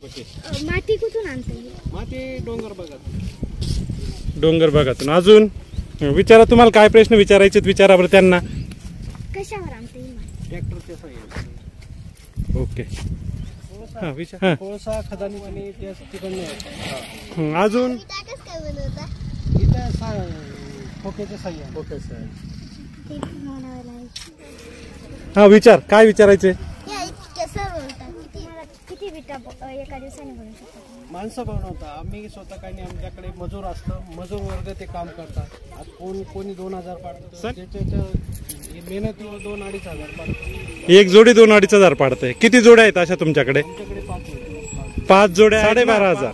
माती कुठून आणता येईल? माती डोंगर भागातून. अजून विचारा, तुम्हाला काय प्रश्न विचारायचे विचारा बरं त्यांना. कशावर आणता येईल माती? ट्रॅक्टरच्या साह्याने. ओके. हा विचार. कोळसा खदानी पाणी त्याच तिकडनं. अजून इथं खोक्याच्या साह्याने. हा विचार, काय विचारायचे? किती विटा एका दिवसाने बनवू शकतो? माणसं बनवता, आम्ही स्वतः काही नाही. आमच्याकडे मजूर असतं, मजूर वर्ग ते काम करतात. आज कोणी 2000 पाडतं, त्याच्या मेहनतीवर 2-2.5 पाडतं. एक जोडी 2-2.5 पाडतंय. किती जोड्या आहेत अशा तुमच्याकडे? आमच्याकडे 5 5 जोड्या 12,500.